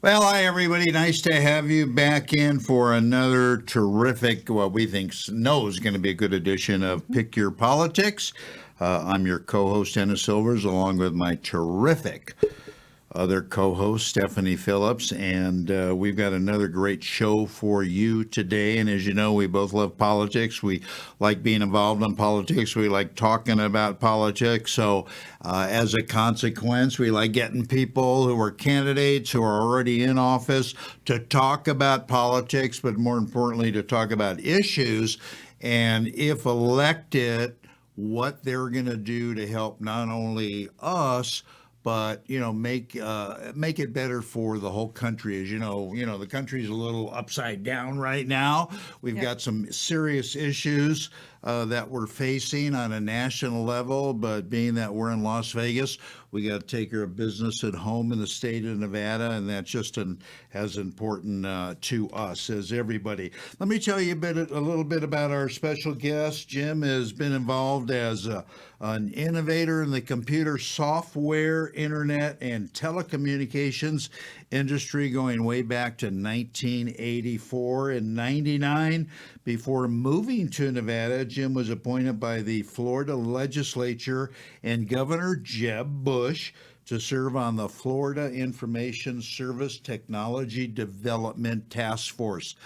Well, hi, everybody. Nice to have you back in for another terrific, what we think is going to be a good edition of Pick Your Politics. I'm your co host, Dennis Silvers, along with my terrific other co host, Stephanie Phillips. And we've got another great show for you today. And as you know, we both love politics. We like being involved in politics. We like talking about politics. So, as a consequence, we like getting people who are candidates who are already in office to talk about politics, but more importantly, to talk about issues. And if elected, what they're going to do to help not only us, but make it better for the whole country. As the country's a little upside down right now. We've got some serious issues that we're facing on a national level, but being that we're in Las Vegas, we got to take care of business at home in the state of Nevada, and that's just as important to us as everybody. Let me tell you a little bit about our special guest. Jim has been involved as an innovator in the computer software, internet, and telecommunications industry going way back to 1984 and 99. Before moving to Nevada, Jim was appointed by the Florida legislature and Governor Jeb Bush to serve on the Florida Information Service Technology Development Task Force.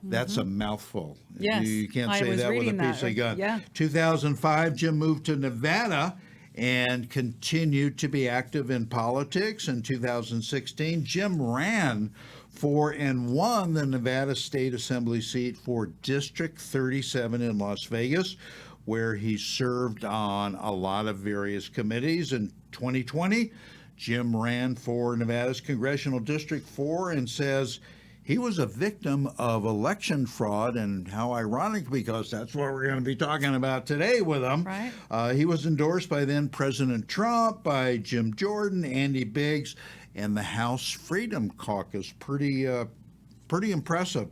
That's a mouthful. Yes, You can't I say was that with a reading piece that. of gun. Yeah. 2005, Jim moved to Nevada and continued to be active in politics. In 2016, Jim ran for and won the Nevada State Assembly seat for District 37 in Las Vegas, where he served on a lot of various committees. In 2020, Jim ran for Nevada's Congressional District 4 and says he was a victim of election fraud, and how ironic, because that's what we're going to be talking about today with him. Right. He was endorsed by then President Trump, by Jim Jordan, Andy Biggs, and the House Freedom Caucus. Pretty impressive.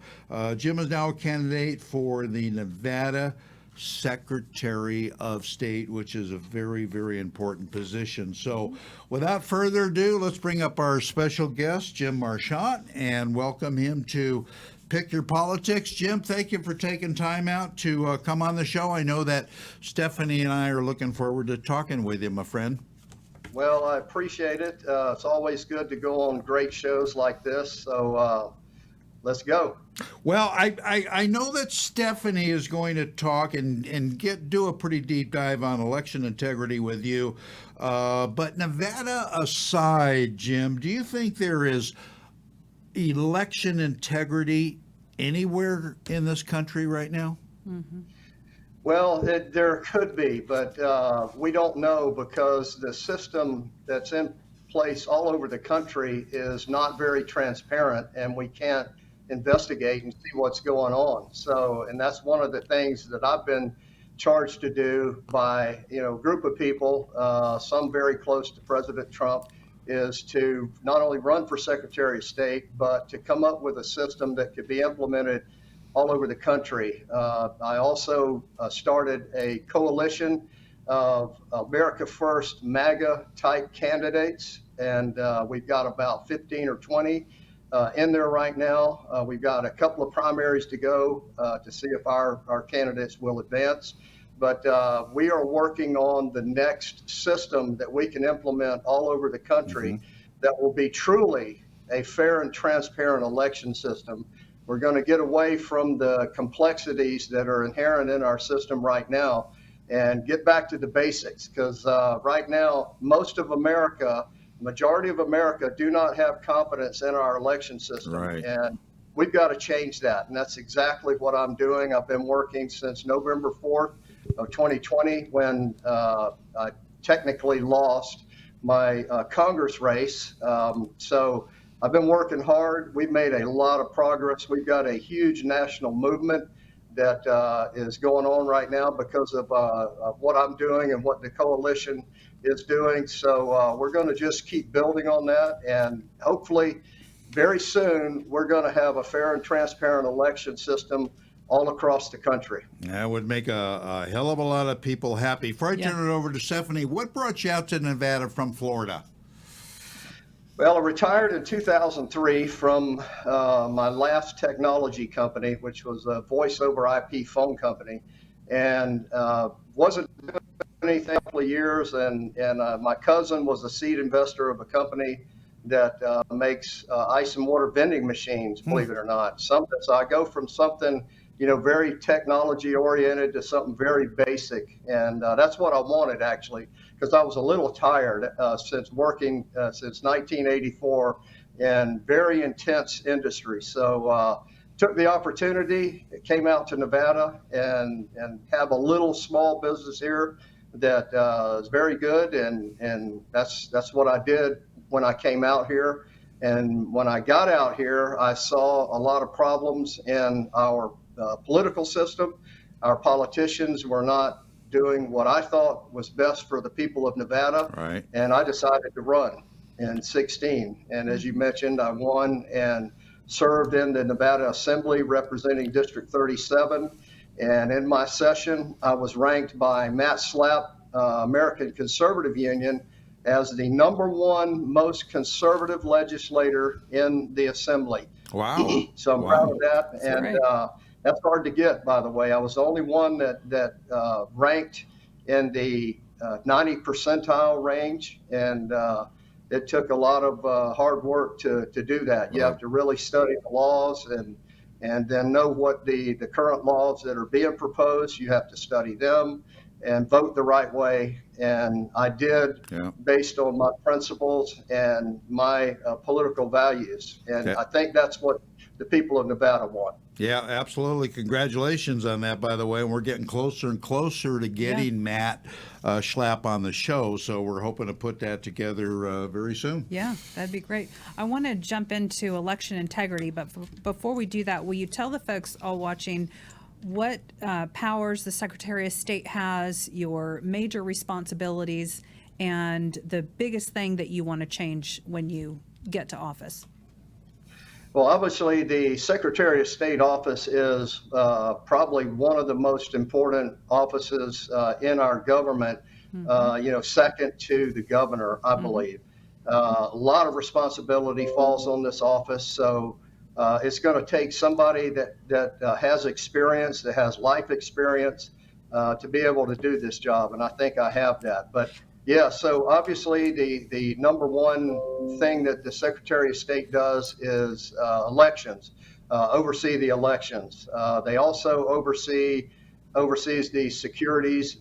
Jim is now a candidate for the Nevada Secretary of State, which is a very, very important position. So without further ado, let's bring up our special guest, Jim Marchant, and welcome him to Pick Your Politics. Jim, thank you for taking time out to come on the show. I know that Stephanie and I are looking forward to talking with you, my friend. Well, I appreciate it. It's always good to go on great shows like this. So let's go. Well, I know that Stephanie is going to talk and do a pretty deep dive on election integrity with you. But Nevada aside, Jim, do you think there is election integrity anywhere in this country right now? Mm-hmm. Well, there could be, but we don't know because the system that's in place all over the country is not very transparent, and we can't investigate and see what's going on. So, and that's one of the things that I've been charged to do by a group of people, some very close to President Trump, is to not only run for Secretary of State, but to come up with a system that could be implemented all over the country. I also started a coalition of America First MAGA type candidates, and we've got about 15 or 20 in there right now. We've got a couple of primaries to go to see if our candidates will advance. But we are working on the next system that we can implement all over the country that will be truly a fair and transparent election system. We're going to get away from the complexities that are inherent in our system right now and get back to the basics, because right now, most of America, majority of America, do not have confidence in our election system. Right. And we've got to change that. And that's exactly what I'm doing. I've been working since November 4th of 2020 when I technically lost my Congress race. So I've been working hard. We've made a lot of progress. We've got a huge national movement that is going on right now because of what I'm doing and what the coalition is doing. So we're going to just keep building on that. And hopefully very soon, we're going to have a fair and transparent election system all across the country. That would make a hell of a lot of people happy. Before I turn it over to Stephanie, what brought you out to Nevada from Florida? Well, I retired in 2003 from my last technology company, which was a voice over IP phone company, and wasn't anything a couple of years. And my cousin was a seed investor of a company that makes ice and water vending machines, believe it or not. Something, so I go from something, very technology oriented to something very basic. And that's what I wanted actually, because I was a little tired since working since 1984 in very intense industry. So took the opportunity, came out to Nevada and have a little small business here that is very good, and that's what I did when I came out here. And when I got out here, I saw a lot of problems in our political system. Our politicians were not doing what I thought was best for the people of Nevada, Right. and I decided to run in 16. And as you mentioned, I won and served in the Nevada Assembly representing District 37. And in my session, I was ranked by Matt Slapp, American Conservative Union, as the #1 most conservative legislator in the Assembly. Wow. So I'm proud of that. That's And great. that's hard to get, by the way. I was the only one that ranked in the 90 percentile range. And it took a lot of hard work to do that. You have to really study the laws and then know what the current laws that are being proposed. You have to study them and vote the right way. And I did, Yeah. based on my principles and my political values. And Okay. I think that's what the people of Nevada want. Yeah, absolutely. Congratulations on that, by the way. And we're getting closer and closer to getting Matt Schlapp on the show. So we're hoping to put that together very soon. Yeah, that'd be great. I want to jump into election integrity, but before we do that, will you tell the folks all watching what powers the Secretary of State has, your major responsibilities, and the biggest thing that you want to change when you get to office? Well, obviously, the Secretary of State office is probably one of the most important offices in our government, second to the governor, I believe. A lot of responsibility falls on this office. So it's going to take somebody that has experience, that has life experience to be able to do this job. And I think I have that. But yeah, so obviously the #1 thing that the Secretary of State does is elections, oversee the elections. They also oversees the securities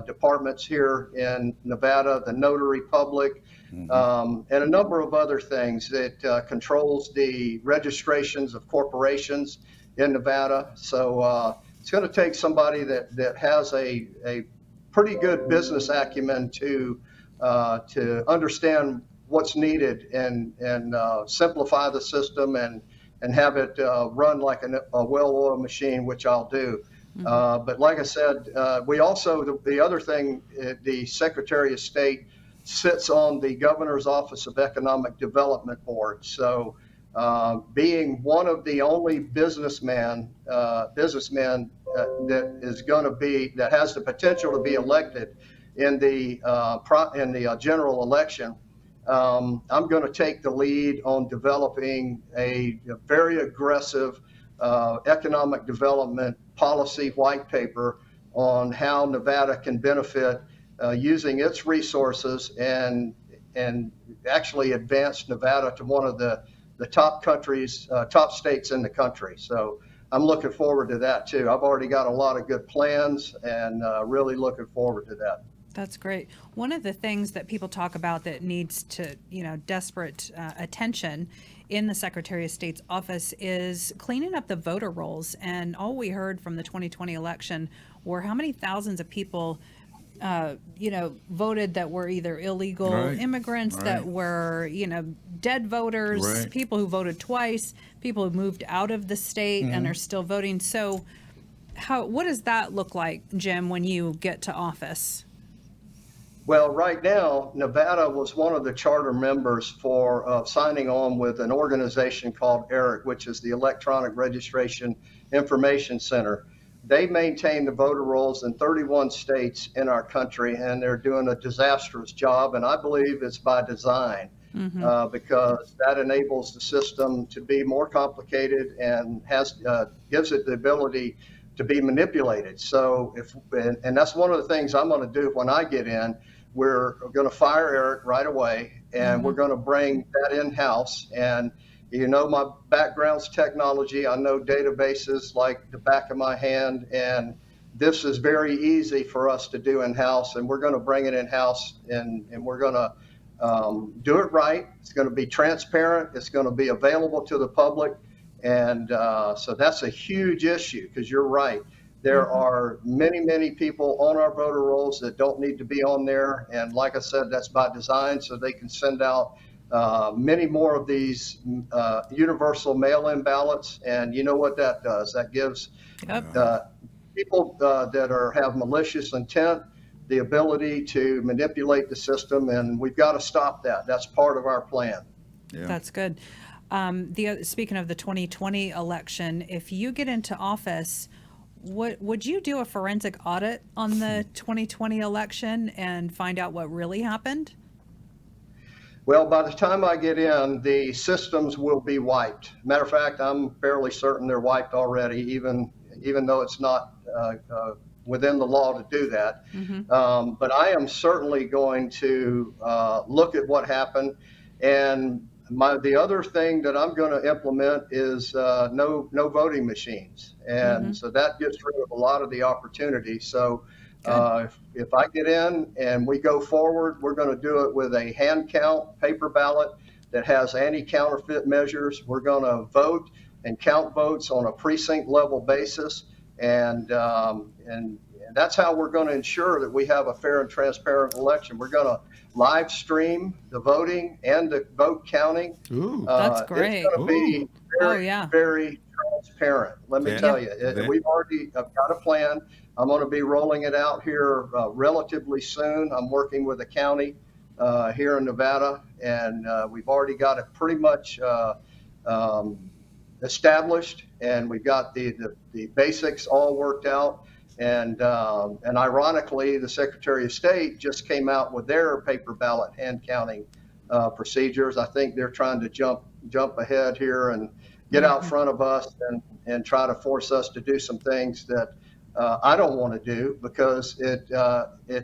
departments here in Nevada, the notary public, and a number of other things. It controls the registrations of corporations in Nevada. So it's going to take somebody that has a pretty good business acumen to understand what's needed and simplify the system and have it run like a well-oiled machine, which I'll do. But like I said, we also, the other thing, the Secretary of State sits on the Governor's Office of Economic Development Board. So being one of the only businessmen that is going to be, that has the potential to be elected in the general election, I'm going to take the lead on developing a very aggressive economic development policy white paper on how Nevada can benefit using its resources and actually advance Nevada to one of the top states in the country. So I'm looking forward to that too. I've already got a lot of good plans and really looking forward to that. That's great. One of the things that people talk about that needs to, desperate attention in the Secretary of State's office is cleaning up the voter rolls. And all we heard from the 2020 election were how many thousands of people, voted that were either illegal immigrants, that were, dead voters, people who voted twice, people who moved out of the state and are still voting. So what does that look like, Jim, when you get to office? Well, right now, Nevada was one of the charter members for signing on with an organization called ERIC, which is the Electronic Registration Information Center. They maintain the voter rolls in 31 states in our country, and they're doing a disastrous job, and I believe it's by design. because that enables the system to be more complicated and gives it the ability to be manipulated. So and that's one of the things I'm going to do when I get in. We're going to fire Eric right away, and we're going to bring that in-house. And my background's technology. I know databases like the back of my hand, and this is very easy for us to do in-house, and we're going to bring it in-house, and we're going to do it right. It's going to be transparent. It's going to be available to the public. And so that's a huge issue, because you're right. There are many, many people on our voter rolls that don't need to be on there. And like I said, that's by design, so they can send out many more of these universal mail-in ballots. And you know what that does? That gives people that have malicious intent the ability to manipulate the system, and we've got to stop that. That's part of our plan. Yeah. That's good. Speaking of the 2020 election, if you get into office, would you do a forensic audit on the 2020 election and find out what really happened? Well, by the time I get in, the systems will be wiped. Matter of fact, I'm fairly certain they're wiped already, even though it's not within the law to do that. But I am certainly going to look at what happened. And the other thing that I'm going to implement is no voting machines. And so that gets rid of a lot of the opportunity. So if I get in and we go forward, we're going to do it with a hand count paper ballot that has anti-counterfeit measures. We're going to vote and count votes on a precinct level basis. And that's how we're going to ensure that we have a fair and transparent election. We're going to live stream the voting and the vote counting. That's great. It's going to be very transparent. Let me tell you, we've already got a plan. I'm going to be rolling it out here relatively soon. I'm working with the county here in Nevada, and we've already got it pretty much established, and we've got the basics all worked out. And ironically, the Secretary of State just came out with their paper ballot hand counting procedures. I think they're trying to jump ahead here and get out front of us and try to force us to do some things that I don't want to do, because it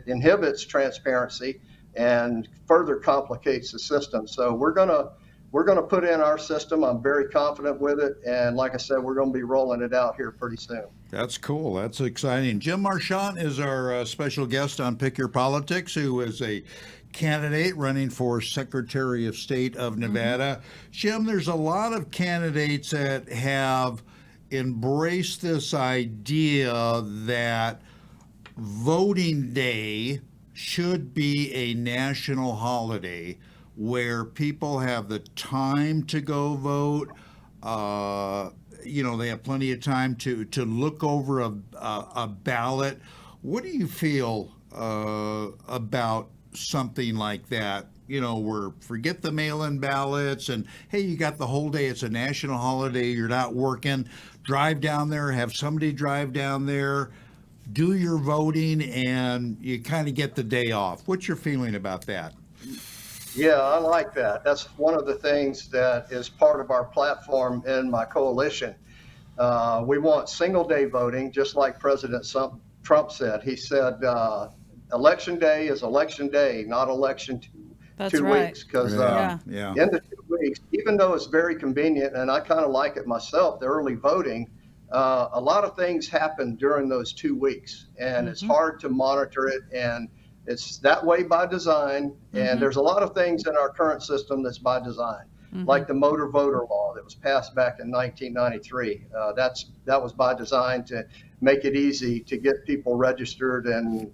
inhibits transparency and further complicates the system. So we're gonna put in our system. I'm very confident with it, and like I said, we're going to be rolling it out here pretty soon. That's cool. That's exciting. Jim Marchant is our special guest on Pick Your Politics, who is a candidate running for Secretary of State of Nevada. Jim, there's a lot of candidates that have embraced this idea that voting day should be a national holiday where people have the time to go vote. They have plenty of time to look over a ballot. What do you feel about something like that? Where forget the mail-in ballots and, hey, you got the whole day. It's a national holiday. You're not working. Drive down there, have somebody drive down there, do your voting, and you kind of get the day off. What's your feeling about that? Yeah, I like that. That's one of the things that is part of our platform in my coalition. We want single day voting, just like President Trump said. He said, election day is election day, not election two weeks. Because in the 2 weeks, even though it's very convenient, and I kind of like it myself, the early voting, a lot of things happen during those 2 weeks, and it's hard to monitor it. And it's that way by design, and there's a lot of things in our current system that's by design, like the motor voter law that was passed back in 1993. That was by design to make it easy to get people registered and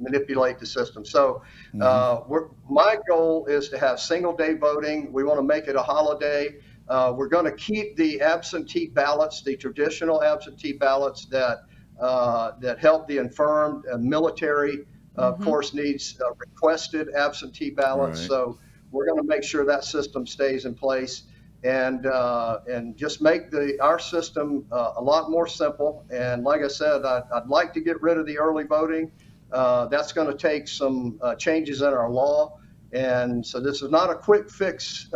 manipulate the system. So my goal is to have single day voting. We want to make it a holiday. We're going to keep the absentee ballots, the traditional absentee ballots that help the infirmed military. Of course, needs requested absentee ballots. Right. So we're going to make sure that system stays in place, and just make our system a lot more simple. And like I said, I'd like to get rid of the early voting. That's going to take some changes in our law, And so this is not a quick fix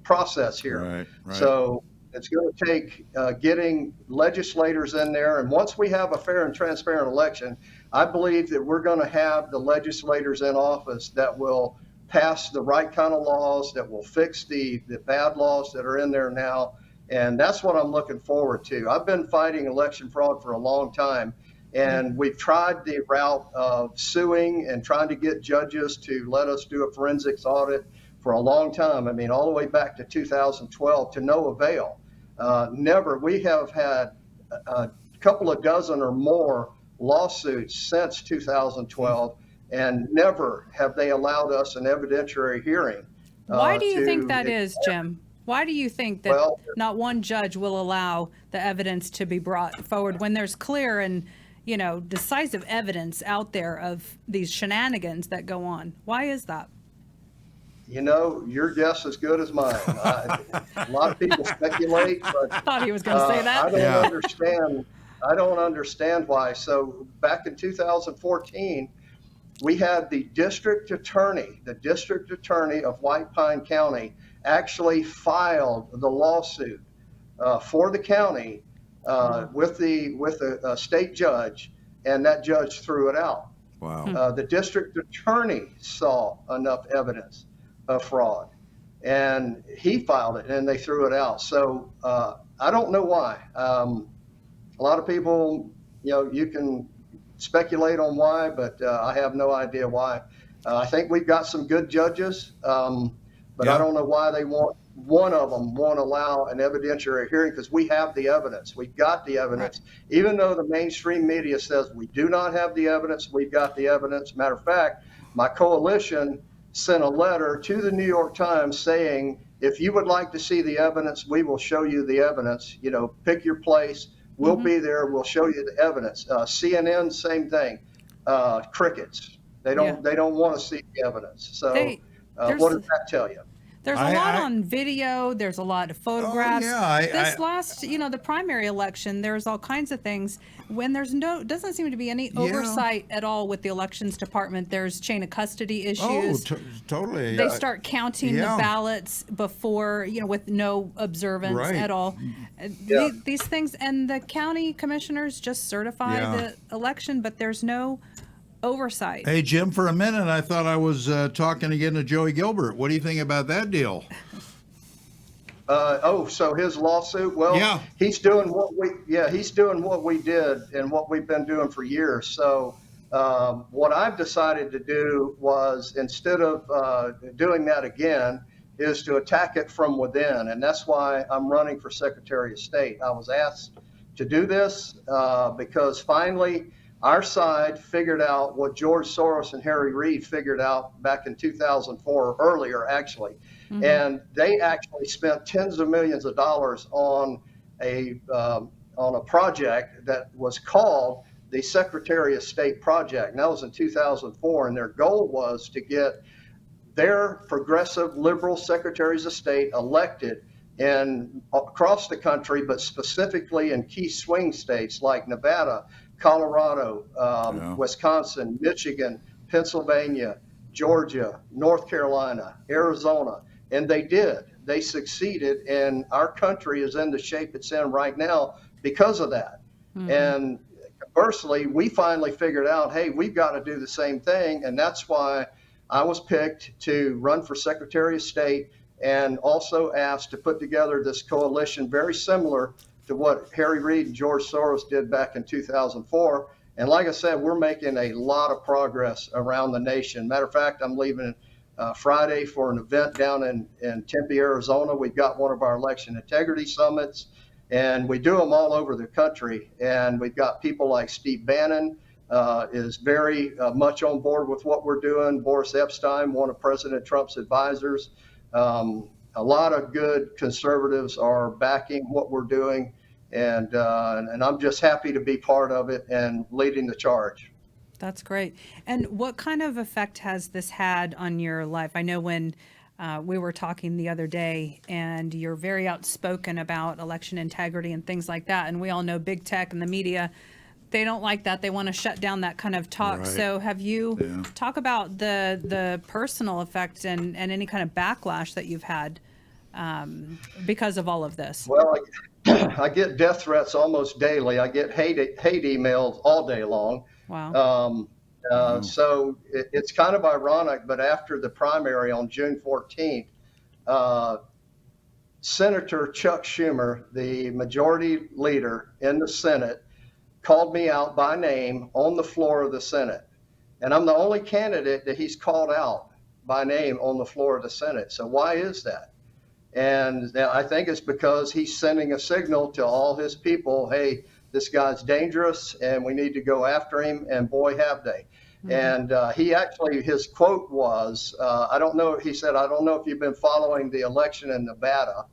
process here. Right, right. So it's going to take getting legislators in there. And once we have a fair and transparent election, I believe that we're going to have the legislators in office that will pass the right kind of laws, that will fix the bad laws that are in there now. And that's what I'm looking forward to. I've been fighting election fraud for a long time. And we've tried the route of suing and trying to get judges to let us do a forensics audit for a long time. I mean, all the way back to 2012 to no avail. Never. We have had a couple of dozen or more lawsuits since 2012, and never have they allowed us an evidentiary hearing. Why do you think that is, Jim? Why do you think that Well, not one judge will allow the evidence to be brought forward when there's clear and, you know, decisive evidence out there of these shenanigans that go on? Why is that? you know, your guess is good as mine. A lot of people speculate, but I thought he was going to say that. I don't Yeah. understand. I don't understand why. So back in 2014, we had the district attorney of White Pine County actually filed the lawsuit for the county with the state judge, and that judge threw it out. Wow. The district attorney saw enough evidence of fraud, and he filed it, and they threw it out. So I don't know why. A lot of people, you know, you can speculate on why, but I have no idea why. I think we've got some good judges, but Yeah. I don't know why they one of them won't allow an evidentiary hearing, because we have the evidence. We've got the evidence. Even though the mainstream media says we do not have the evidence, we've got the evidence. Matter of fact, my coalition sent a letter to the New York Times saying, if you would like to see the evidence, we will show you the evidence. You know, pick your place. We'll be there. We'll show you the evidence. CNN, same thing. Crickets. They don't want to see the evidence. So what does that tell you? There's a lot on video. There's a lot of photographs. yeah, This last, you know, the primary election, there's all kinds of things. When there's doesn't seem to be any oversight at all with the elections department. There's chain of custody issues. Totally. They start counting the ballots before, you know, with no observance at all. These things, and the county commissioners just certify the election, but there's no oversight. Hey, Jim, for a minute, I thought I was talking again to Joey Gilbert. What do you think about that deal? So his lawsuit? Well, he's doing what we did and what we've been doing for years. So what I've decided to do was, instead of doing that again, is to attack it from within. And that's why I'm running for Secretary of State. I was asked to do this because finally our side figured out what George Soros and Harry Reid figured out back in 2004, or earlier actually. And they actually spent tens of millions of dollars on a project that was called the Secretary of State project. And that was in 2004. And their goal was to get their progressive liberal secretaries of state elected across the country, but specifically in key swing states like Nevada, Colorado, Wisconsin, Michigan, Pennsylvania, Georgia, North Carolina, Arizona. And they did. They succeeded, and our country is in the shape it's in right now because of that. And conversely, we finally figured out, hey, we've got to do the same thing, and that's why I was picked to run for Secretary of State, and also asked to put together this coalition very similar to what Harry Reid and George Soros did back in 2004. And like I said, we're making a lot of progress around the nation. Matter of fact, I'm leaving Friday for an event down in Tempe, Arizona. We've got one of our election integrity summits, and we do them all over the country. And we've got people like Steve Bannon is very much on board with what we're doing. Boris Epstein, one of President Trump's advisors. A lot of good conservatives are backing what we're doing, and I'm just happy to be part of it and leading the charge. That's great. And what kind of effect has this had on your life? I know when we were talking the other day, and you're very outspoken about election integrity and things like that, and we all know big tech and the media They don't like that. They want to shut down that kind of talk. Right. So have you Yeah. talk about the personal effect and any kind of backlash that you've had because of all of this? Well, I get death threats almost daily. I get hate emails all day long. Wow. Um, Wow. so it's kind of ironic, but after the primary on June 14th, uh, Senator Chuck Schumer, the majority leader in the Senate, called me out by name on the floor of the Senate. And I'm the only candidate that he's called out by name on the floor of the Senate. So why is that? And I think it's because he's sending a signal to all his people, hey, this guy's dangerous and we need to go after him. And boy, have they. And he actually, his quote was, I don't know, he said, I don't know if you've been following the election in Nevada,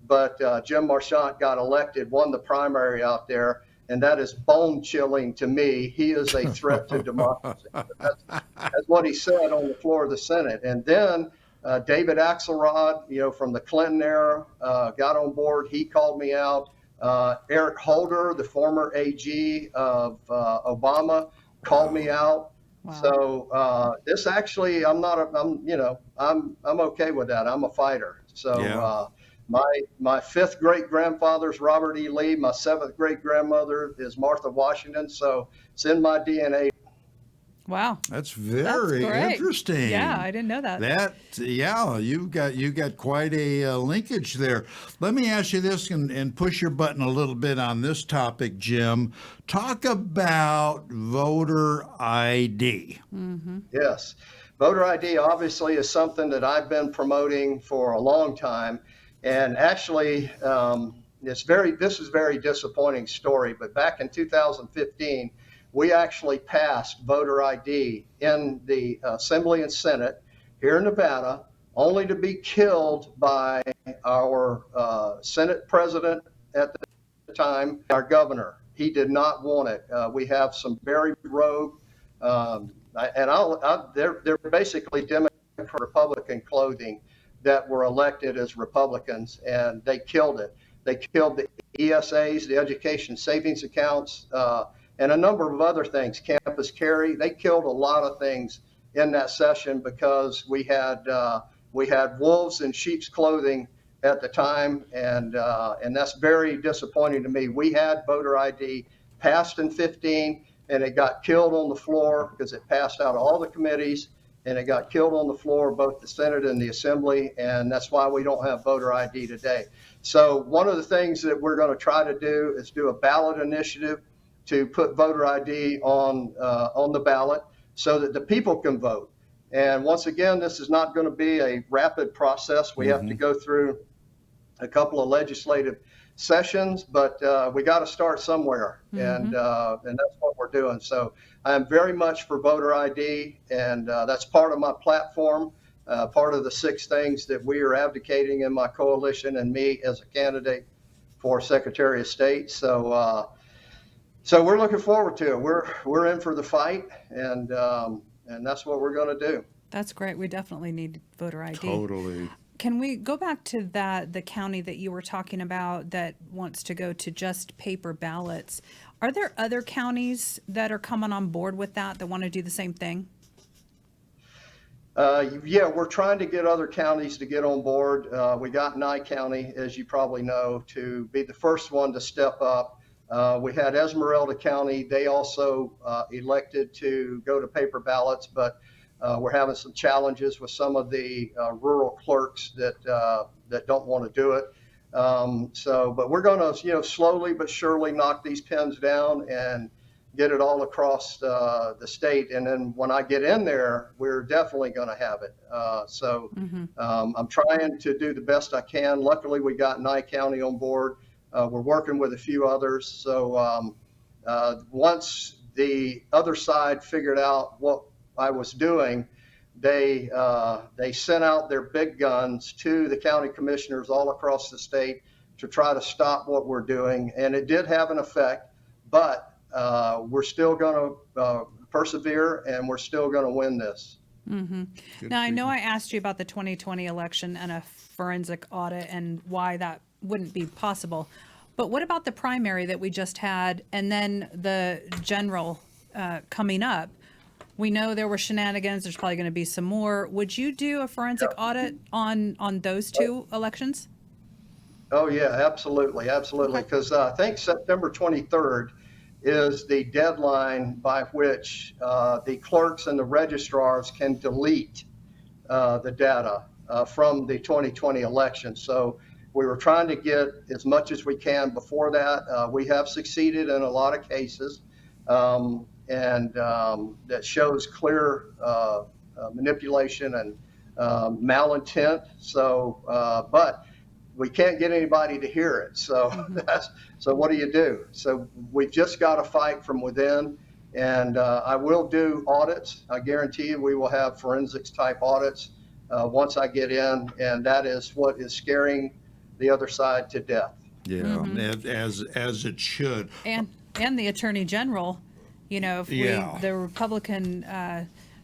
but Jim Marchant got elected, won the primary out there. And that is bone chilling to me. He is a threat to democracy. That's what he said on the floor of the Senate. And then David Axelrod, from the Clinton era, got on board. He called me out. Eric Holder, the former AG of Obama, called me out. Wow. So this actually, I'm okay with that. I'm a fighter. So Yeah. my fifth great grandfather's Robert E. Lee. My seventh great grandmother is Martha Washington. So it's in my DNA. Wow. That's very great. interesting. Yeah, I didn't know that. Yeah, you got quite a linkage there. Let me ask you this and push your button a little bit on this topic, Jim. Talk about voter ID. Yes. Voter ID obviously is something that I've been promoting for a long time. And actually, this is a very disappointing story, but back in 2015, we actually passed voter ID in the Assembly and Senate here in Nevada, only to be killed by our Senate president at the time, our governor. He did not want it. We have some very rogue, they're basically Democrat Republican clothing that were elected as Republicans, and they killed it. They killed the ESAs, the education savings accounts, and a number of other things. Campus carry. They killed a lot of things in that session because we had wolves in sheep's clothing at the time, and that's very disappointing to me. We had voter ID passed in 15, and it got killed on the floor because it passed out of all the committees, and it got killed on the floor, both the Senate and the Assembly, and that's why we don't have voter ID today. So one of the things that we're going to try to do is do a ballot initiative to put voter ID on the ballot so that the people can vote. And once again, this is not going to be a rapid process. We have to go through a couple of legislative sessions, but we got to start somewhere, and that's what we're doing. So I'm very much for voter ID, and that's part of my platform, part of the 6 things that we are advocating in my coalition and me as a candidate for Secretary of State. So we're looking forward to it. We're in for the fight, and that's what we're going to do. That's great. We definitely need voter ID. Totally. Can we go back to the county that you were talking about that wants to go to just paper ballots? Are there other counties that are coming on board with that want to do the same thing? Yeah, we're trying to get other counties to get on board. We got Nye County, as you probably know, to be the first one to step up. We had Esmeralda County. They also elected to go to paper ballots, but we're having some challenges with some of the rural clerks that don't want to do it. But we're going to, slowly but surely knock these pins down and get it all across the state. And then when I get in there, we're definitely going to have it. I'm trying to do the best I can. Luckily, we got Nye County on board. We're working with a few others. So once the other side figured out what I was doing, they sent out their big guns to the county commissioners all across the state to try to stop what we're doing. And it did have an effect, but we're still going to persevere, and we're still going to win this. Now, I know I asked you about the 2020 election and a forensic audit and why that wouldn't be possible. But what about the primary that we just had and then the general coming up? We know there were shenanigans. There's probably going to be some more. Would you do a forensic audit on those two elections? Oh, yeah, absolutely, absolutely. Okay. Because I think September 23rd is the deadline by which the clerks and the registrars can delete the data from the 2020 election. So we were trying to get as much as we can before that. We have succeeded in a lot of cases, and that shows clear manipulation and malintent. So, but we can't get anybody to hear it. So so what do you do? So we've just got to fight from within. And I will do audits. I guarantee you we will have forensics type audits once I get in. And that is what is scaring the other side to death. Yeah, as it should. And the Attorney General, if the Republican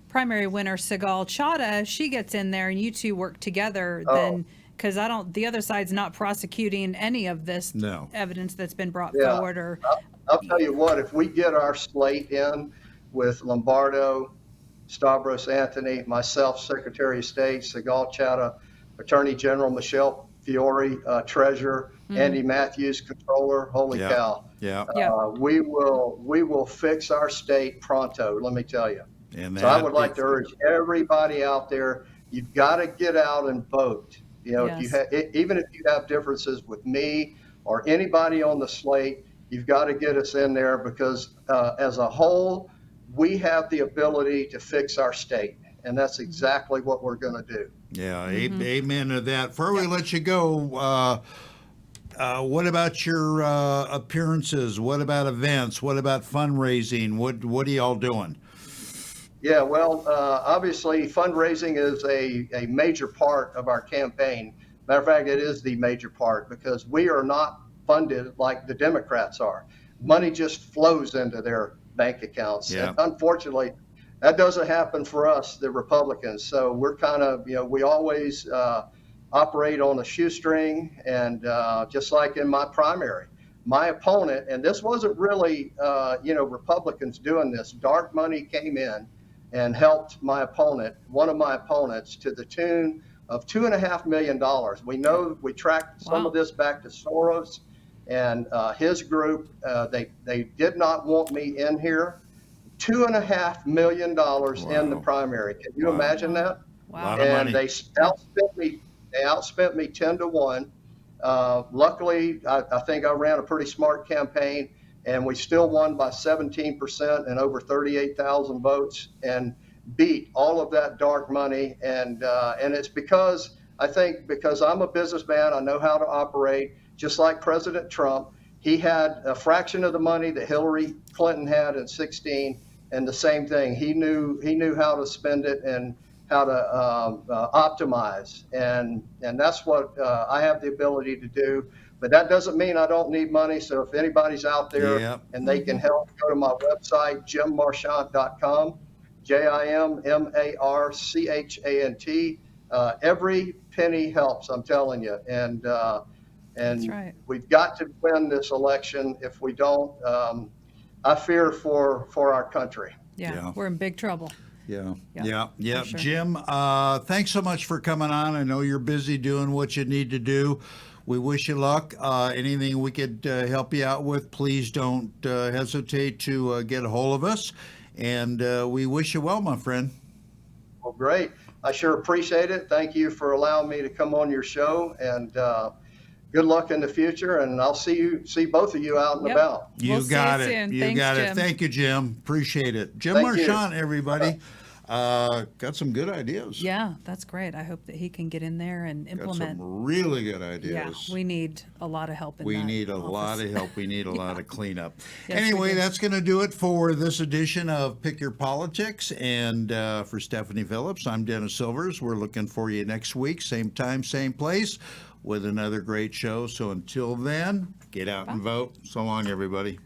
primary winner, Sigal Chadha, she gets in there and you two work together, then because the other side's not prosecuting any of this evidence that's been brought forward. Or I'll tell you what, if we get our slate in with Lombardo, Stavros Anthony, myself, Secretary of State, Sigal Chadha, Attorney General Michelle Fiore, Treasurer, Andy Matthews, Controller, holy cow. Yeah. We will fix our state pronto, let me tell you. And so I would like to urge everybody out there, you've got to get out and vote. If you even if you have differences with me or anybody on the slate, you've got to get us in there because as a whole, we have the ability to fix our state. And that's exactly what we're going to do. Yeah, amen to that. Before we let you go, what about your appearances? What about events? What about fundraising? What are y'all doing? Yeah, well, obviously fundraising is a major part of our campaign. Matter of fact, it is the major part because we are not funded like the Democrats are. Money just flows into their bank accounts. Yeah. And unfortunately, that doesn't happen for us, the Republicans. So we're kind of, we always operate on a shoestring. And just like in my primary, my opponent, and this wasn't really, Republicans doing this, dark money came in and helped my opponent, one of my opponents, to the tune of $2.5 million. We know we tracked some of this back to Soros and his group. They did not want me in here. $2.5 million in the primary. Can you imagine that? Wow. And they outspent me. They outspent me 10-1. Luckily, I think I ran a pretty smart campaign, and we still won by 17% and over 38,000 votes, and beat all of that dark money. And it's because I'm a businessman, I know how to operate. Just like President Trump, he had a fraction of the money that Hillary Clinton had in 2016, and the same thing. He knew how to spend it and how to optimize, and that's what I have the ability to do. But that doesn't mean I don't need money. So if anybody's out there and they can help, go to my website, jimmarchant.com, JIMMARCHANT. Every penny helps, I'm telling you. And That's right. We've got to win this election. If we don't, I fear for our country. Yeah, we're in big trouble. Yeah. Sure. Jim, thanks so much for coming on. I know you're busy doing what you need to do. We wish you luck. Anything we could help you out with, please don't hesitate to get a hold of us. And we wish you well, my friend. Well, great. I sure appreciate it. Thank you for allowing me to come on your show. And good luck in the future. And I'll see both of you out and about. We'll got see it. you soon. You Thanks, got it. Jim. Thank you, Jim. Appreciate it. Jim Thank you. Marchant, everybody. Got some good ideas. Yeah, that's great. I hope that he can get in there and Got implement. some really good ideas. Yeah, we need a lot of help in We that need a office. lot of help. We need a lot of cleanup. Yes, we Anyway, do. that's going to do it for this edition of Pick Your Politics. And for Stephanie Phillips, I'm Dennis Silvers. We're looking for you next week, same time, same place, with another great show. So until then, get out and vote. So long, everybody.